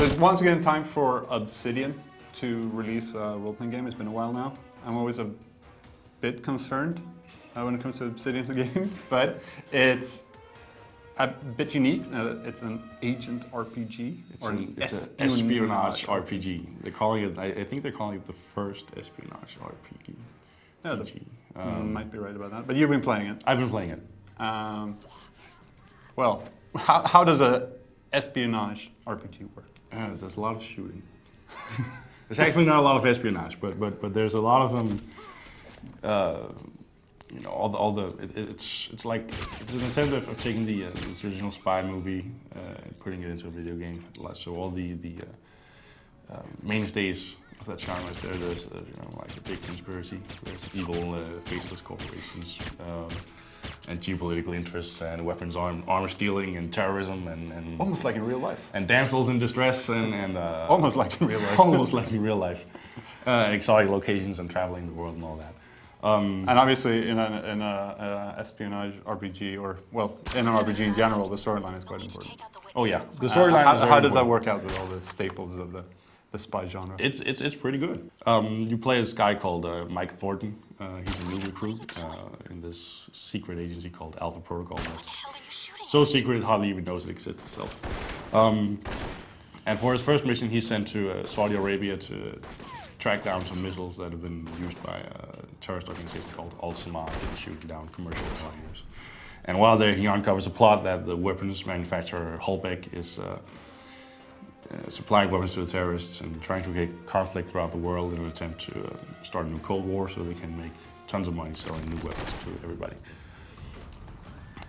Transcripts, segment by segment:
it once again time for Obsidian to release a role-playing game. It's been a while now. I'm always a bit concerned when it comes to Obsidian's games, but it's a bit unique. It's an agent RPG. It's an espionage RPG. They're calling it. I think they're calling it the first espionage RPG. Yeah, might be right about that. But you've been playing it. I've been playing it. Well, how does a espionage RPG work? There's a lot of shooting. There's actually not a lot of espionage, but there's a lot of them. You know, it's like it's an attempt of taking the original spy movie and putting it into a video game. So all the mainstays of that genre is there. There's you know, like a big conspiracy. There's evil, faceless corporations. And geopolitical interests and weapons, armor stealing and terrorism and almost like in real life. And damsels in distress and almost like in real life. Almost like in real life. Exotic locations and traveling the world and all that. And obviously in a espionage RPG, or well, in an RPG in general, the storyline is quite important. Oh yeah, the storyline. How does that work out with all the staples of the spy genre? It's pretty good. You play this guy called Mike Thornton. He's a new recruit in this secret agency called Alpha Protocol. That's so secret it hardly even knows it exists itself. And for his first mission, he's sent to Saudi Arabia to track down some missiles that have been used by a terrorist organization called Al-Samad in shooting down commercial airliners. And while there, he uncovers a plot that the weapons manufacturer Holbeck is supplying weapons to the terrorists and trying to create conflict throughout the world in an attempt to start a new Cold War so they can make tons of money selling new weapons to everybody.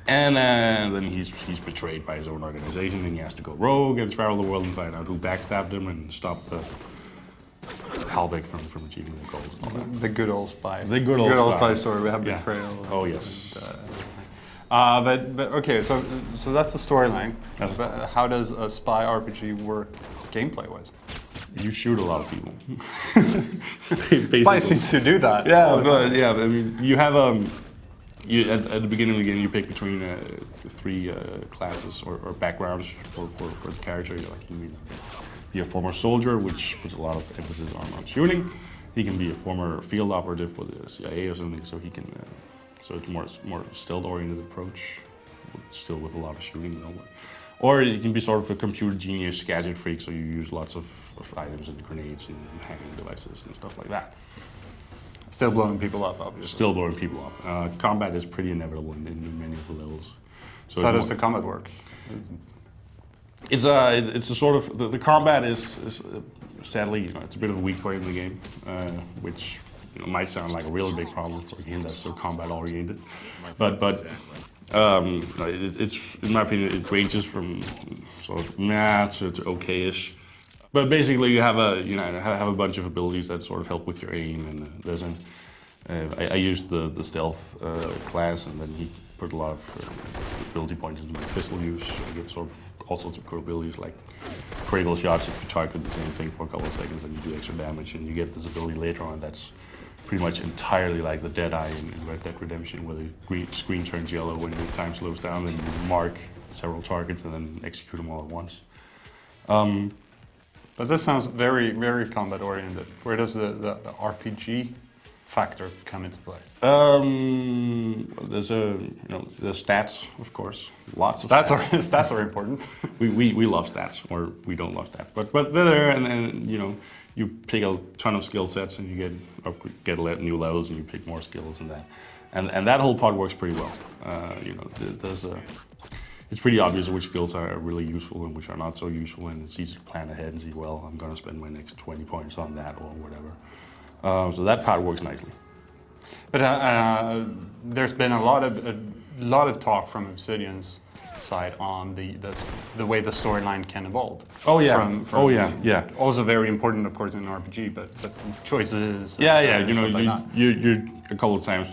And then he's betrayed by his own organization and he has to go rogue and travel the world and find out who backstabbed him and stop the Halbeck from achieving their goals and all that. The good old spy. The good old spy story. We have betrayal. Oh yes. But okay, so that's the storyline. How does a spy RPG work gameplay-wise? You shoot a lot of people. Spy seems to do that. Yeah, I mean, you have you at the beginning of the game you pick between three classes or backgrounds for the character. Like you can be a former soldier, which puts a lot of emphasis on shooting. He can be a former field operative for the CIA or something, so he can. So it's more stealth-oriented approach, still with a lot of shooting. You know. Or you can be sort of a computer genius gadget freak, so you use lots of items and grenades and hacking devices and stuff like that. Still blowing people up, obviously. Still blowing people up. Combat is pretty inevitable in many of the levels. So how does the combat work? It's a sort of the combat is sadly, you know, it's a bit of a weak point in the game, which. You know, might sound like a really big problem for a game that's so combat oriented, but it's in my opinion it ranges from sort of meh to okay-ish. But basically, you have a bunch of abilities that sort of help with your aim, and there's I used the stealth class, and then he put a lot of ability points into my pistol use. I get sort of all sorts of cool abilities like critical shots if you target the same thing for a couple of seconds and you do extra damage, and you get this ability later on that's pretty much entirely like the Deadeye in Red Dead Redemption, where the screen turns yellow when your time slows down and you mark several targets and then execute them all at once. But this sounds very, very combat oriented. Where does the RPG factor come into play? There's there's stats, of course. Lots of stats are important. we love stats, or we don't love stats, but they're there, and you know. You pick a ton of skill sets and you get new levels and you pick more skills and that whole part works pretty well. You know, it's pretty obvious which skills are really useful and which are not so useful, and it's easy to plan ahead and see, well, I'm going to spend my next 20 points on that or whatever. So that part works nicely. But there's been a lot of talk from Obsidian's side on the way the storyline can evolve. Oh yeah, yeah. Also very important, of course, in an RPG, but choices. Yeah. You know, you're a couple of times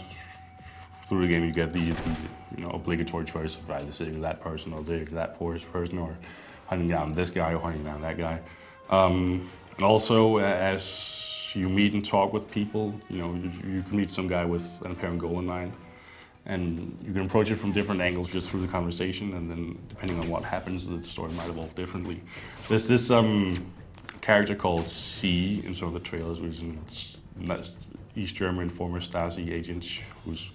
through the game you get the obligatory choice of either sitting with that person or that person, or hunting down this guy or hunting down that guy. And also as you meet and talk with people, you know, you can meet some guy with an apparent goal in mind. and you can approach it from different angles just through the conversation, and then depending on what happens, the story might evolve differently. There's this character called C in some of the trailers, which is an East German former Stasi agent who's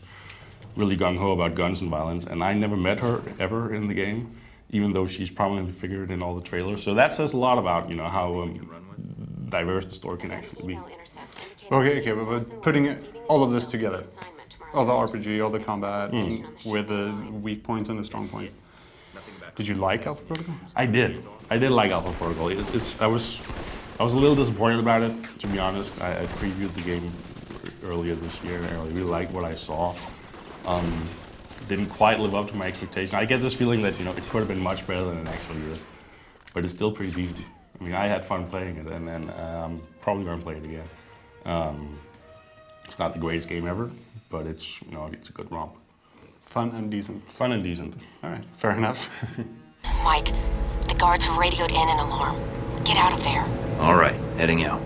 really gung-ho about guns and violence, and I never met her ever in the game, even though she's prominently figured in all the trailers. So that says a lot about, you know, how diverse the story can actually be. Okay, but putting all of this together, all the RPG, all the combat, and with the weak points and the strong points, did you like Alpha Protocol? I did like Alpha Protocol. I was a little disappointed about it, to be honest. I previewed the game earlier this year, and I really liked what I saw. Didn't quite live up to my expectation. I get this feeling that, you know, it could have been much better than it actually is, but it's still pretty decent. I mean, I had fun playing it, and I'm probably going to play it again. It's not the greatest game ever, but it's, you know, it's a good romp. Fun and decent. Fun and decent. All right, fair enough. Mike, the guards have radioed in an alarm. Get out of there. All right, heading out.